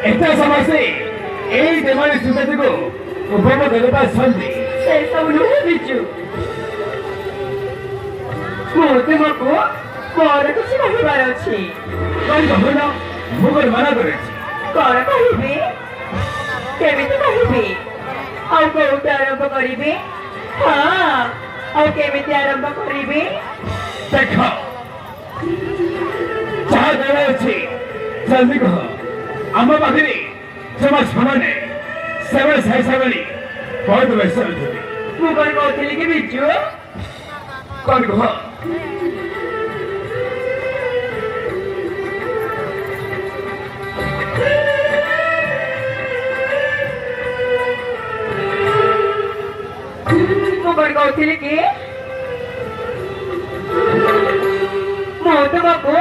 ଏତେ ସମସ୍ତେ ଏଇ ଦେବାଳି ସୁବିଧାକୁ ଉପଭୋଗ କରିପାରୁଛନ୍ତି। ସେସବୁ ନୁହେଁ ବିଜୁ, ମୁଁ ତୁମକୁ ମୋର କିଛି କହିବାର ଅଛି। କଣ କହୁନ? ମୁଁ କଣ ମନା କରୁଛି? କଣ କହିବି? କେମିତି କହିବି? ଆଉ କୋଉଠୁ ଆରମ୍ଭ କରିବି? ହଁ, ଆଉ କେମିତି ଆରମ୍ଭ କରିବି? ଦେଖ ଯାହା ଦେବାର ଅଛି ଜଲ୍ଦି କହ। ଆମ ପାଖରେ ଜମା ସମୟ ନାହିଁ। ସେମାନେ ସାଇ ସାଇବଳି ବହୁତ ବ୍ୟସ୍ତ ଅଛନ୍ତି। ମୁଁ କଣ କହୁଥିଲି କି ବିଜୁ, କଣ କୁହ? ମୁଁ କଣ କହୁଥିଲି କି ମୁଁ ତୁମକୁ